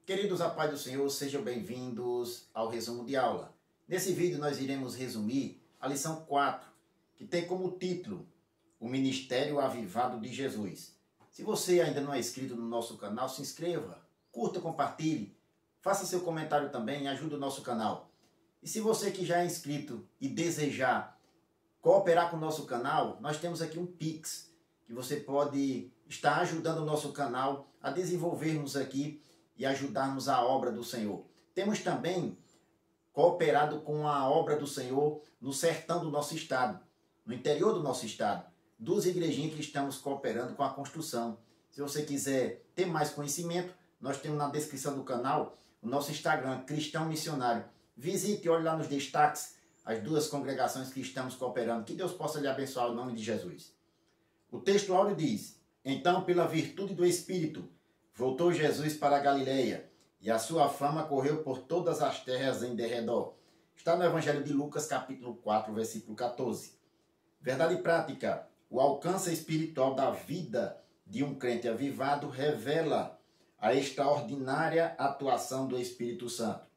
Queridos, a paz do Senhor, sejam bem-vindos ao resumo de aula. Nesse vídeo nós iremos resumir a lição 4, que tem como título O Ministério Avivado de Jesus. Se você ainda não é inscrito no nosso canal, se inscreva, curta, compartilhe, faça seu comentário também e ajude o nosso canal. E se você que já é inscrito e desejar cooperar com o nosso canal, nós temos aqui um Pix, que você pode estar ajudando o nosso canal a desenvolvermos aqui e ajudarmos a obra do Senhor. Temos também cooperado com a obra do Senhor no sertão do nosso estado, no interior do nosso estado. 2 igrejinhas que estamos cooperando com a construção. Se você quiser ter mais conhecimento, nós temos na descrição do canal o nosso Instagram, Cristão Missionário. Visite e olhe lá nos destaques as 2 congregações que estamos cooperando. Que Deus possa lhe abençoar em nome de Jesus. O texto áureo diz: Então, pela virtude do Espírito, voltou Jesus para a Galileia, e a sua fama correu por todas as terras em derredor. Está no Evangelho de Lucas, capítulo 4, versículo 14. Verdade prática: o alcance espiritual da vida de um crente avivado revela a extraordinária atuação do Espírito Santo.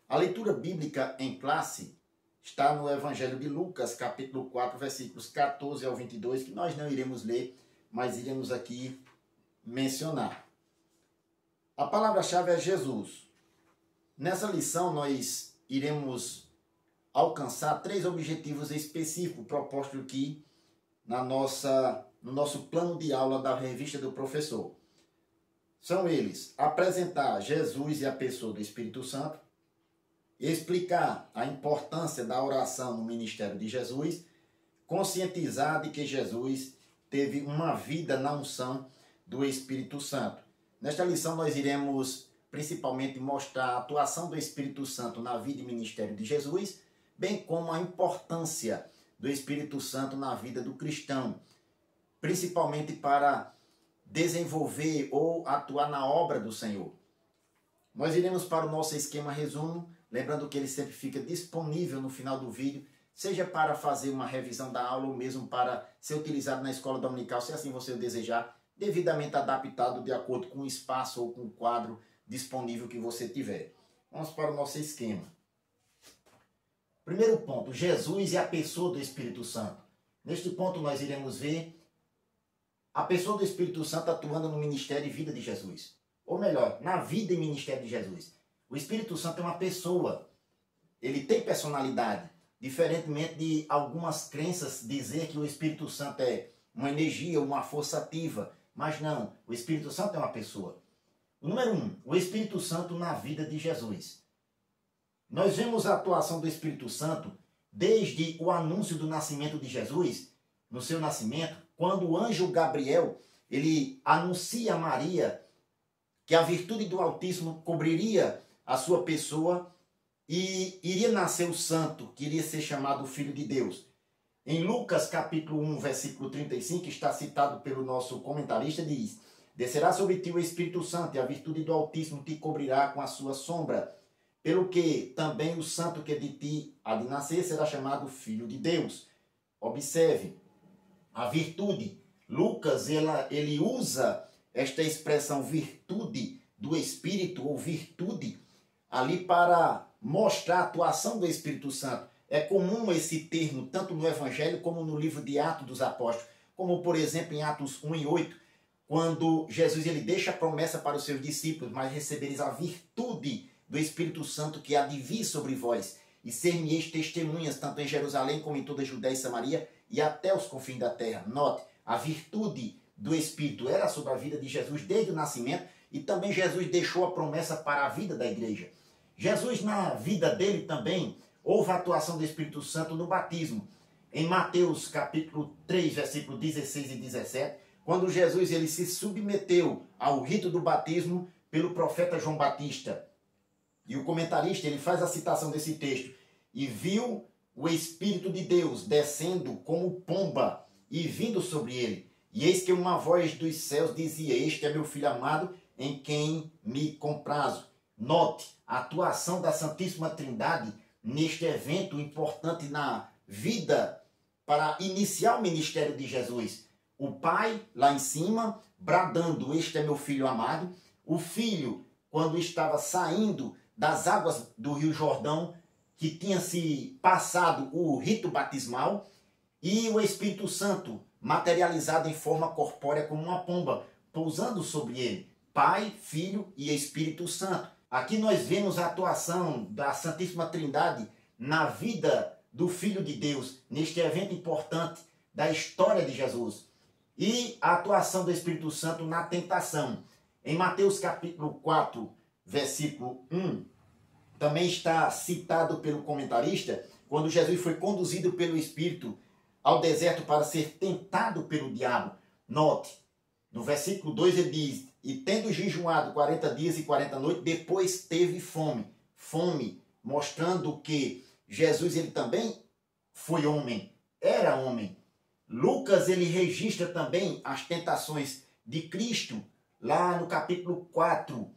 A leitura bíblica em classe está no Evangelho de Lucas, capítulo 4, versículos 14 ao 22, que nós não iremos ler, mas iremos aqui mencionar. A palavra-chave é Jesus. Nessa lição nós iremos alcançar 3 objetivos específicos propostos aqui no nosso plano de aula da revista do professor. São eles: apresentar Jesus e a pessoa do Espírito Santo, explicar a importância da oração no ministério de Jesus, conscientizar de que Jesus teve uma vida na unção do Espírito Santo. Nesta lição nós iremos principalmente mostrar a atuação do Espírito Santo na vida e ministério de Jesus, bem como a importância do Espírito Santo na vida do cristão, principalmente para desenvolver ou atuar na obra do Senhor. Nós iremos para o nosso esquema resumo, lembrando que ele sempre fica disponível no final do vídeo, seja para fazer uma revisão da aula ou mesmo para ser utilizado na escola dominical, se assim você o desejar, devidamente adaptado de acordo com o espaço ou com o quadro disponível que você tiver. Vamos para o nosso esquema. Primeiro ponto: Jesus e a pessoa do Espírito Santo. Neste ponto nós iremos ver a pessoa do Espírito Santo atuando no ministério e vida de Jesus. Ou melhor, na vida e ministério de Jesus. O Espírito Santo é uma pessoa. Ele tem personalidade. Diferentemente de algumas crenças dizer que o Espírito Santo é uma energia, uma força ativa. Mas não, o Espírito Santo é uma pessoa. Número 1, o Espírito Santo na vida de Jesus. Nós vemos a atuação do Espírito Santo desde o anúncio do nascimento de Jesus, no seu nascimento, quando o anjo Gabriel, ele anuncia a Maria que a virtude do Altíssimo cobriria a sua pessoa e iria nascer o santo, que iria ser chamado Filho de Deus. Em Lucas capítulo 1, versículo 35, está citado pelo nosso comentarista, diz: Descerá sobre ti o Espírito Santo, e a virtude do Altíssimo te cobrirá com a sua sombra, pelo que também o santo que de ti há de nascer será chamado Filho de Deus. Observe, a virtude, Lucas ele usa esta expressão virtude do Espírito, ou virtude, ali para mostrar a atuação do Espírito Santo. É comum esse termo, tanto no Evangelho como no livro de Atos dos Apóstolos, como por exemplo em Atos 1 e 8, quando Jesus ele deixa a promessa para os seus discípulos: mas recebereis a virtude do Espírito Santo que há de vir sobre vós, e ser-me-eis testemunhas, tanto em Jerusalém como em toda a Judéia e Samaria, e até os confins da terra. Note, a virtude do Espírito era sobre a vida de Jesus desde o nascimento, e também Jesus deixou a promessa para a vida da igreja. Jesus, na vida dele também, houve a atuação do Espírito Santo no batismo. Em Mateus capítulo 3, versículos 16 e 17, quando Jesus ele se submeteu ao rito do batismo pelo profeta João Batista. E o comentarista ele faz a citação desse texto: E viu o Espírito de Deus descendo como pomba e vindo sobre ele. E eis que uma voz dos céus dizia: Este é meu Filho amado, em quem me comprazo. Note a atuação da Santíssima Trindade neste evento importante na vida para iniciar o ministério de Jesus. O Pai lá em cima, bradando: Este é meu Filho amado. O Filho quando estava saindo das águas do Rio Jordão, que tinha se passado o rito batismal, e o Espírito Santo materializado em forma corpórea como uma pomba, pousando sobre ele, Pai, Filho e Espírito Santo. Aqui nós vemos a atuação da Santíssima Trindade na vida do Filho de Deus, neste evento importante da história de Jesus. E a atuação do Espírito Santo na tentação. Em Mateus capítulo 4, versículo 1, também está citado pelo comentarista, quando Jesus foi conduzido pelo Espírito ao deserto para ser tentado pelo diabo. Note, no versículo 2 ele diz, e tendo jejuado 40 dias e 40 noites, depois teve fome. Fome, mostrando que Jesus ele também foi homem, era homem. Lucas ele registra também as tentações de Cristo, lá no capítulo 4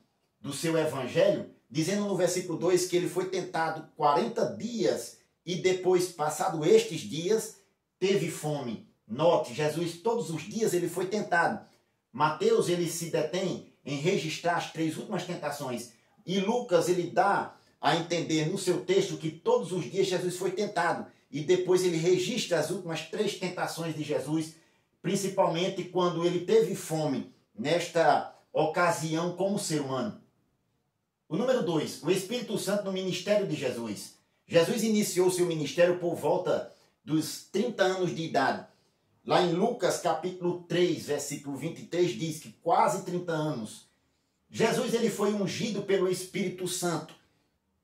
do seu evangelho, dizendo no versículo 2 que ele foi tentado 40 dias e depois, passado estes dias, teve fome. Note, Jesus todos os dias ele foi tentado. Mateus ele se detém em registrar as 3 últimas tentações. E Lucas ele dá a entender no seu texto que todos os dias Jesus foi tentado. E depois ele registra as últimas 3 tentações de Jesus, principalmente quando ele teve fome, nesta ocasião como ser humano. O número 2, o Espírito Santo no ministério de Jesus. Jesus iniciou seu ministério por volta dos 30 anos de idade. Lá em Lucas capítulo 3, versículo 23, diz que quase 30 anos. Jesus ele foi ungido pelo Espírito Santo.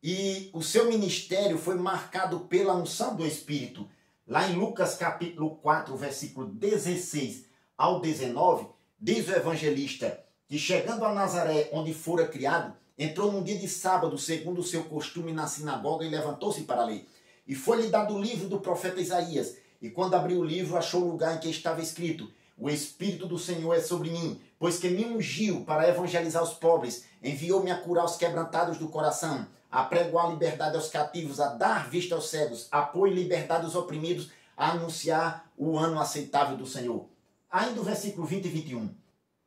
E o seu ministério foi marcado pela unção do Espírito. Lá em Lucas capítulo 4, versículo 16 ao 19, diz o evangelista que chegando a Nazaré, onde fora criado, entrou num dia de sábado, segundo o seu costume, na sinagoga e levantou-se para ler. E foi-lhe dado o livro do profeta Isaías. E quando abriu o livro, achou o lugar em que estava escrito: o Espírito do Senhor é sobre mim, pois que me ungiu para evangelizar os pobres, enviou-me a curar os quebrantados do coração, a pregoar liberdade aos cativos, a dar vista aos cegos, apoio e liberdade aos oprimidos, a anunciar o ano aceitável do Senhor. Ainda o versículo 20 e 21.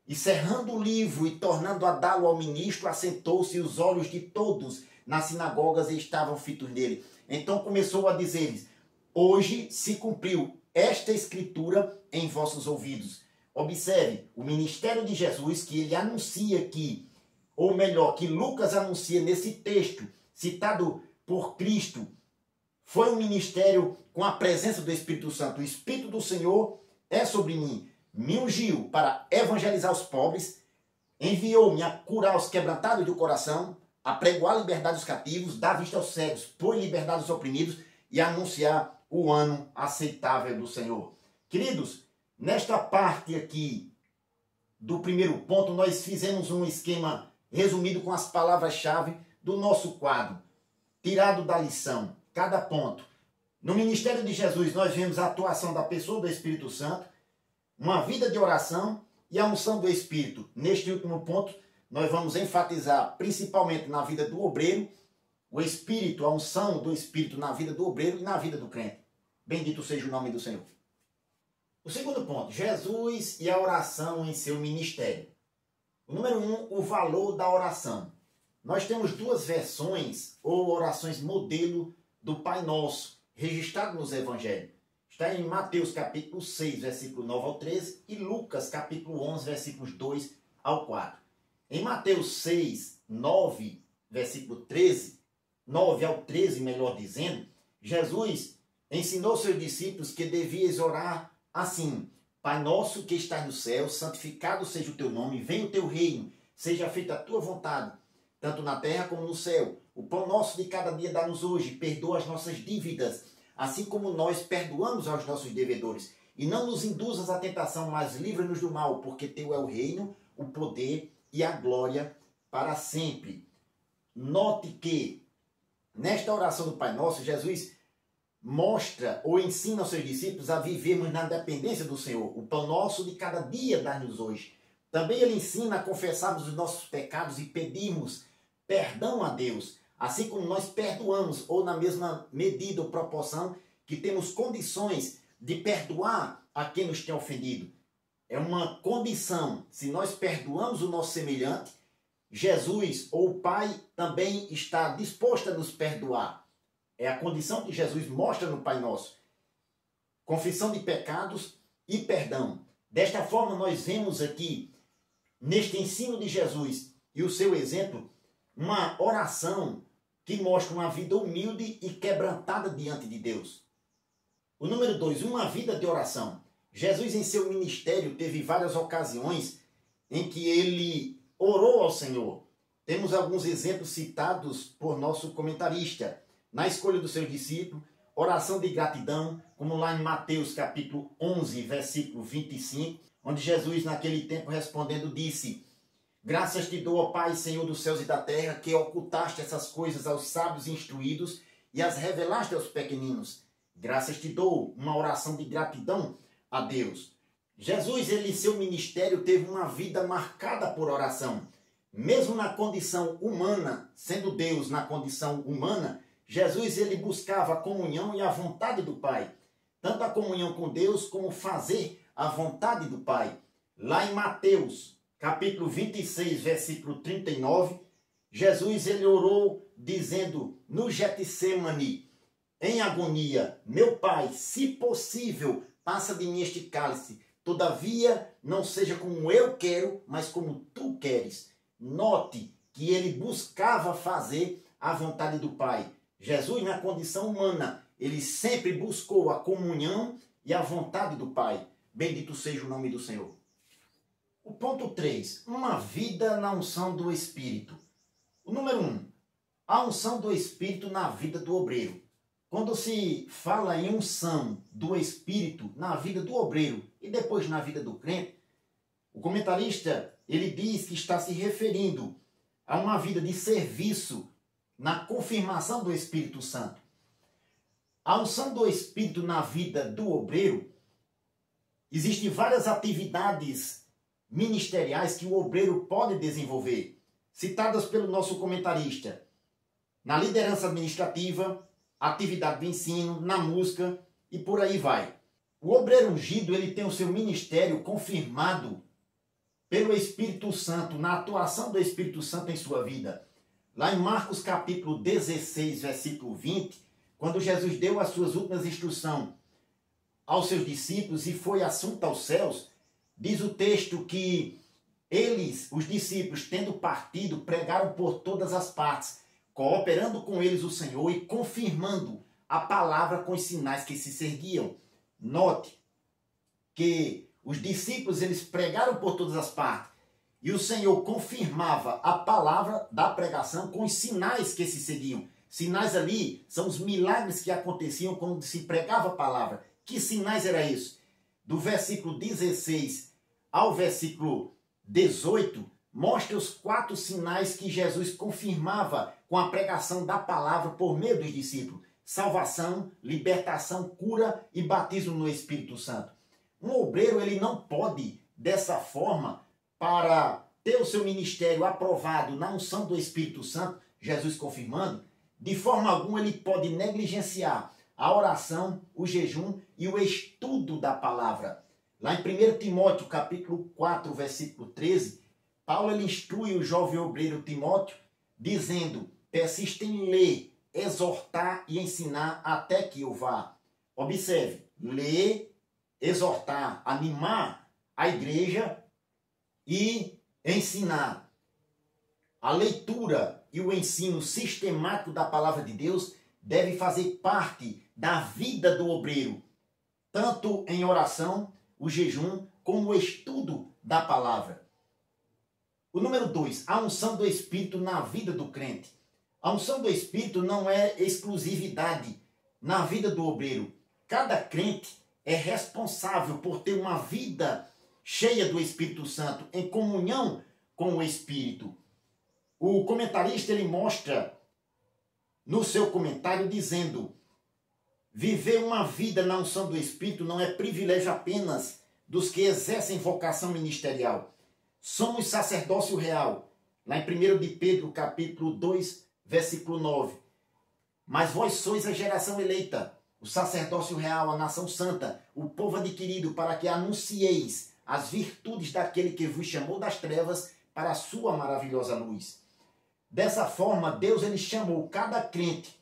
E cerrando o livro e tornando a dá-lo ao ministro, assentou-se e os olhos de todos nas sinagogas estavam fitos nele. Então começou a dizer-lhes: hoje se cumpriu esta escritura em vossos ouvidos. Observe o ministério de Jesus que ele anuncia aqui, ou melhor, que Lucas anuncia nesse texto citado por Cristo, foi um ministério com a presença do Espírito Santo. O Espírito do Senhor é sobre mim, me ungiu para evangelizar os pobres, enviou-me a curar os quebrantados do coração, a pregoar a liberdade aos cativos, dar vista aos cegos, pôr liberdade aos oprimidos e anunciar o ano aceitável do Senhor. Queridos, nesta parte aqui do primeiro ponto, nós fizemos um esquema resumido com as palavras-chave do nosso quadro, tirado da lição, cada ponto. No ministério de Jesus, nós vemos a atuação da pessoa do Espírito Santo, uma vida de oração e a unção do Espírito. Neste último ponto, nós vamos enfatizar principalmente na vida do obreiro, o Espírito, a unção do Espírito na vida do obreiro e na vida do crente. Bendito seja o nome do Senhor. O segundo ponto, Jesus e a oração em seu ministério. O número 1, o valor da oração. Nós temos 2 versões ou orações modelo do Pai Nosso, registrado nos Evangelhos. Está em Mateus capítulo 6, versículo 9 ao 13 e Lucas capítulo 11, versículos 2 ao 4. Em Mateus 6, 9, versículo 13, 9 ao 13, melhor dizendo, Jesus ensinou seus discípulos que devias orar assim: Pai nosso que estás no céu, santificado seja o teu nome, venha o teu reino, seja feita a tua vontade, tanto na terra como no céu. O pão nosso de cada dia dá-nos hoje, perdoa as nossas dívidas, assim como nós perdoamos aos nossos devedores. E não nos induzas à tentação, mas livra-nos do mal, porque teu é o reino, o poder e a glória para sempre. Note que, nesta oração do Pai Nosso, Jesus mostra ou ensina aos seus discípulos a vivermos na dependência do Senhor. O pão nosso de cada dia dá-nos hoje. Também ele ensina a confessarmos os nossos pecados e pedirmos perdão a Deus, assim como nós perdoamos, ou na mesma medida ou proporção que temos condições de perdoar a quem nos tem ofendido. É uma condição. Se nós perdoamos o nosso semelhante, Jesus ou o Pai também está disposto a nos perdoar. É a condição que Jesus mostra no Pai Nosso. Confissão de pecados e perdão. Desta forma, nós vemos aqui, neste ensino de Jesus e o seu exemplo, uma oração que mostra uma vida humilde e quebrantada diante de Deus. O número 2, uma vida de oração. Jesus, em seu ministério, teve várias ocasiões em que ele orou ao Senhor. Temos alguns exemplos citados por nosso comentarista. Na escolha dos seus discípulos, oração de gratidão, como lá em Mateus capítulo 11, versículo 25, onde Jesus, naquele tempo, respondendo, disse: graças te dou, ó Pai, Senhor dos céus e da terra, que ocultaste essas coisas aos sábios instruídos e as revelaste aos pequeninos. Graças te dou, uma oração de gratidão a Deus. Jesus, ele em seu ministério, teve uma vida marcada por oração. Mesmo na condição humana, sendo Deus na condição humana, Jesus, ele buscava a comunhão e a vontade do Pai. Tanto a comunhão com Deus, como fazer a vontade do Pai. Lá em Mateus, capítulo 26, versículo 39, Jesus, ele orou dizendo no Getsêmani, em agonia: meu Pai, se possível, passa de mim este cálice. Todavia, não seja como eu quero, mas como tu queres. Note que ele buscava fazer a vontade do Pai. Jesus, na condição humana, ele sempre buscou a comunhão e a vontade do Pai. Bendito seja o nome do Senhor. O ponto 3, uma vida na unção do Espírito. O número 1, a unção do Espírito na vida do obreiro. Quando se fala em unção do Espírito na vida do obreiro e depois na vida do crente, o comentarista, ele diz que está se referindo a uma vida de serviço na confirmação do Espírito Santo. A unção do Espírito na vida do obreiro, existem várias atividades ministeriais que o obreiro pode desenvolver, citadas pelo nosso comentarista: na liderança administrativa, atividade de ensino, na música e por aí vai. O obreiro ungido, ele tem o seu ministério confirmado pelo Espírito Santo, na atuação do Espírito Santo em sua vida. Lá em Marcos capítulo 16, versículo 20, quando Jesus deu as suas últimas instruções aos seus discípulos e foi assunto aos céus, diz o texto que eles, os discípulos, tendo partido, pregaram por todas as partes, cooperando com eles o Senhor e confirmando a palavra com os sinais que se seguiam. Note que os discípulos, eles pregaram por todas as partes e o Senhor confirmava a palavra da pregação com os sinais que se seguiam. Sinais ali são os milagres que aconteciam quando se pregava a palavra. Que sinais era isso? Do versículo 16 ao versículo 18, mostra os 4 sinais que Jesus confirmava com a pregação da palavra por meio dos discípulos: salvação, libertação, cura e batismo no Espírito Santo. Um obreiro, ele não pode, dessa forma, para ter o seu ministério aprovado na unção do Espírito Santo, Jesus confirmando, de forma alguma ele pode negligenciar a oração, o jejum e o estudo da palavra. Lá em 1 Timóteo, capítulo 4, versículo 13, Paulo, ele instrui o jovem obreiro Timóteo, dizendo: persiste em ler, exortar e ensinar até que eu vá. Observe, ler, exortar, animar a igreja e ensinar. A leitura e o ensino sistemático da palavra de Deus deve fazer parte da vida do obreiro, tanto em oração, o jejum, como o estudo da palavra. O número 2, a unção do Espírito na vida do crente. A unção do Espírito não é exclusividade na vida do obreiro. Cada crente é responsável por ter uma vida cheia do Espírito Santo, em comunhão com o Espírito. O comentarista, ele mostra no seu comentário dizendo: viver uma vida na unção do Espírito não é privilégio apenas dos que exercem vocação ministerial. Somos sacerdócio real. Lá em 1 de Pedro, capítulo 2, versículo 9. Mas vós sois a geração eleita, o sacerdócio real, a nação santa, o povo adquirido, para que anuncieis as virtudes daquele que vos chamou das trevas para a sua maravilhosa luz. Dessa forma, Deus ele chamou cada crente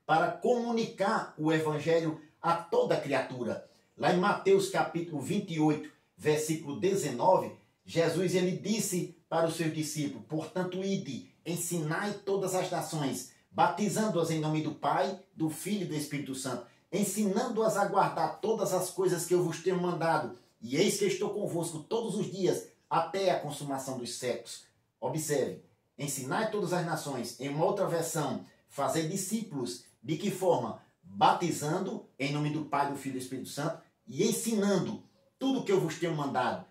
para comunicar o evangelho a toda criatura. Lá em Mateus capítulo 28, versículo 19, Jesus ele disse para os seus discípulos: portanto, ide, ensinai todas as nações, batizando-as em nome do Pai, do Filho e do Espírito Santo, ensinando-as a guardar todas as coisas que eu vos tenho mandado, e eis que estou convosco todos os dias, até a consumação dos séculos. Observe, ensinai todas as nações. Em uma outra versão, fazer discípulos. De que forma? Batizando em nome do Pai, do Filho e do Espírito Santo e ensinando tudo o que eu vos tenho mandado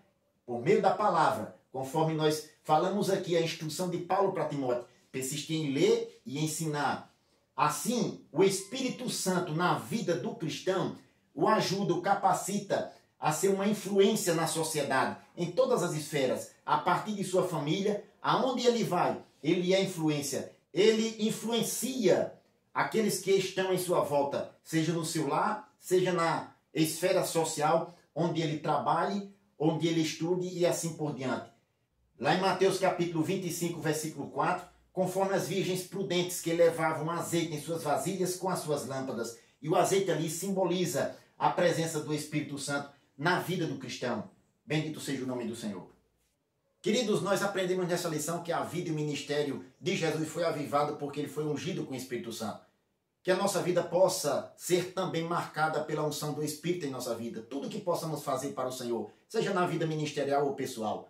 por meio da palavra, conforme nós falamos aqui, a instrução de Paulo para Timóteo: persistir em ler e ensinar. Assim, o Espírito Santo na vida do cristão o ajuda, o capacita a ser uma influência na sociedade, em todas as esferas, a partir de sua família, aonde ele vai, ele é influência, ele influencia aqueles que estão em sua volta, seja no seu lar, seja na esfera social, onde ele trabalhe, onde ele estude e assim por diante. Lá em Mateus capítulo 25, versículo 4, conforme as virgens prudentes que levavam azeite em suas vasilhas com as suas lâmpadas, e o azeite ali simboliza a presença do Espírito Santo na vida do cristão. Bendito seja o nome do Senhor. Queridos, nós aprendemos nessa lição que a vida e o ministério de Jesus foi avivado porque ele foi ungido com o Espírito Santo. Que a nossa vida possa ser também marcada pela unção do Espírito em nossa vida. Tudo que possamos fazer para o Senhor, seja na vida ministerial ou pessoal.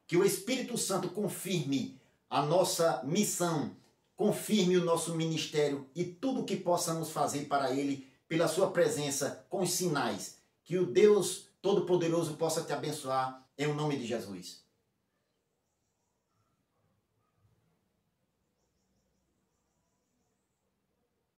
Que o Espírito Santo confirme a nossa missão, confirme o nosso ministério e tudo que possamos fazer para Ele, pela sua presença, com os sinais. Que o Deus Todo-Poderoso possa te abençoar em nome de Jesus.